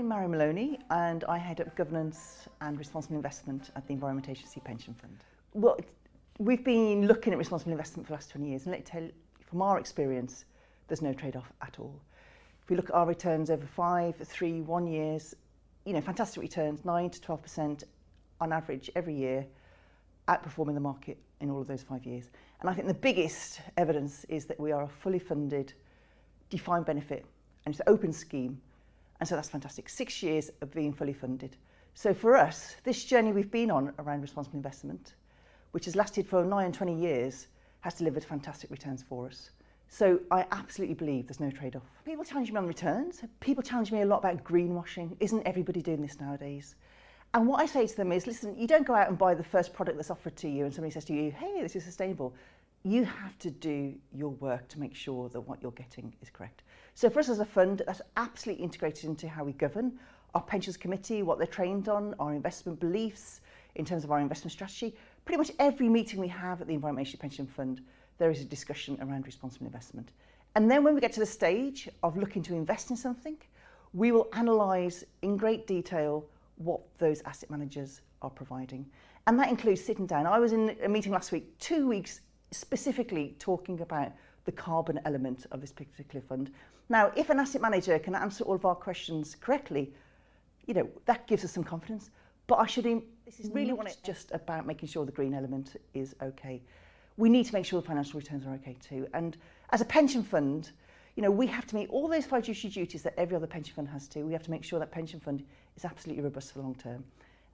I'm Marion Maloney and I head up governance and responsible investment at the Environment Agency Pension Fund. Well, we've been looking at responsible investment for the last 20 years, and let me tell you, from our experience, there's no trade-off at all. If we look at our returns over 5, 3, 1 years, fantastic returns, 9 to 12% on average every year, outperforming the market in all of those 5 years. And I think the biggest evidence is that we are a fully funded, defined benefit, and it's an open scheme. And so that's fantastic. 6 years of being fully funded. So for us, this journey we've been on around responsible investment, which has lasted for 9 and 20 years, has delivered fantastic returns for us. So I absolutely believe there's no trade-off. People challenge me on returns. People challenge me a lot about greenwashing. Isn't everybody doing this nowadays? And what I say to them is, listen, you don't go out and buy the first product that's offered to you and somebody says to you, hey, this is sustainable. You have to do your work to make sure that what you're getting is correct. So for us as a fund, that's absolutely integrated into how we govern. Our pensions committee, what they're trained on, our investment beliefs, in terms of our investment strategy. Pretty much every meeting we have at the Environment Agency Pension Fund, there is a discussion around responsible investment. And then when we get to the stage of looking to invest in something, we will analyse in great detail what those asset managers are providing. And that includes sitting down. I was in a meeting last week, 2 weeks specifically talking about the carbon element of this particular fund. Now, if an asset manager can answer all of our questions correctly, that gives us some confidence. But this is really not just about making sure the green element is okay. We need to make sure the financial returns are okay too. And as a pension fund, we have to meet all those fiduciary duties that every other pension fund has to. We have to make sure that pension fund is absolutely robust for the long term.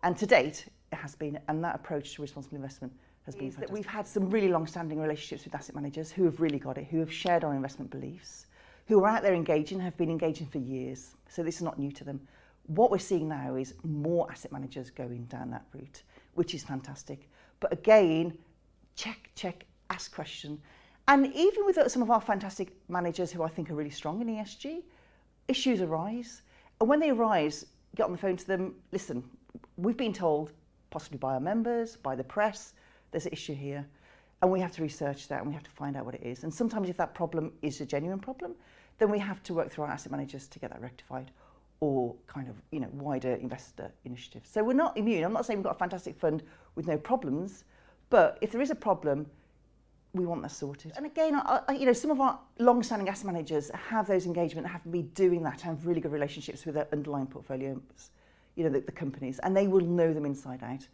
And to date, it has been, and that approach to responsible investment has been fantastic. We've had some really long-standing relationships with asset managers who have really got it, who have shared our investment beliefs, who are out there engaging, have been engaging for years. So this is not new to them. What we're seeing now is more asset managers going down that route, which is fantastic. But again, check, ask question. And even with some of our fantastic managers who I think are really strong in ESG, issues arise. And when they arise, get on the phone to them, listen, we've been told, possibly by our members, by the press, there's an issue here. And we have to research that and we have to find out what it is. And sometimes if that problem is a genuine problem, then we have to work through our asset managers to get that rectified, or kind of, wider investor initiatives. So we're not immune. I'm not saying we've got a fantastic fund with no problems, but if there is a problem, we want that sorted. And again, some of our long-standing asset managers have those engagement, have been doing that, have really good relationships with their underlying portfolios, the companies, and they will know them inside out.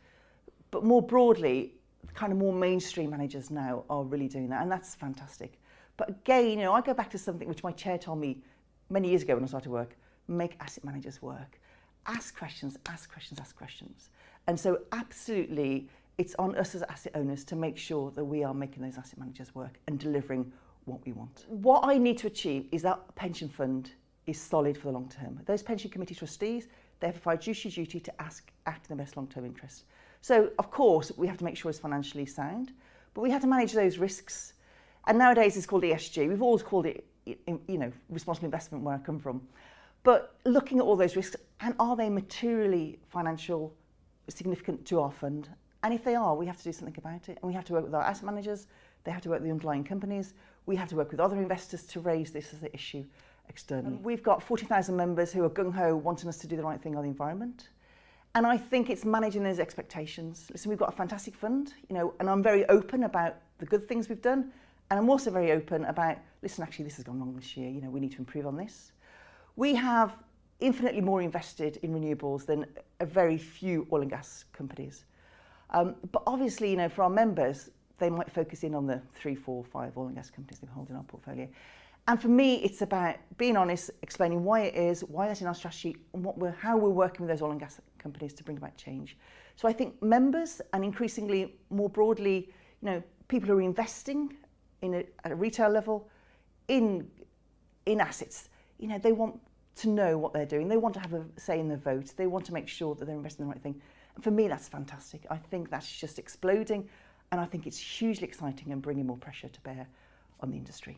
But more broadly, kind of more mainstream managers now are really doing that, and that's fantastic. But again, I go back to something which my chair told me many years ago when I started work: make asset managers work. Ask questions, ask questions, ask questions. And so absolutely, it's on us as asset owners to make sure that we are making those asset managers work and delivering what we want. What I need to achieve is that pension fund is solid for the long term. Those pension committee trustees, they have a fiduciary duty to act in the best long-term interest. So, of course, we have to make sure it's financially sound, but we have to manage those risks. And nowadays it's called ESG. We've always called it, responsible investment where I come from. But looking at all those risks, and are they materially financial significant to our fund? And if they are, we have to do something about it. And we have to work with our asset managers. They have to work with the underlying companies. We have to work with other investors to raise this as an issue externally. We've got 40,000 members who are gung-ho wanting us to do the right thing on the environment. And I think it's managing those expectations. Listen, we've got a fantastic fund, and I'm very open about the good things we've done. And I'm also very open about, listen, actually, this has gone wrong this year. We need to improve on this. We have infinitely more invested in renewables than a very few oil and gas companies. But obviously, for our members, they might focus in on the 3, 4, 5 oil and gas companies they hold in our portfolio. And for me, it's about being honest, explaining why it is, why that's in our strategy, and how we're working with those oil and gas companies to bring about change. So I think members, and increasingly more broadly, people who are investing at a retail level in assets, they want to know what they're doing. They want to have a say in the vote. They want to make sure that they're investing in the right thing. And for me, that's fantastic. I think that's just exploding, and I think it's hugely exciting and bringing more pressure to bear on the industry.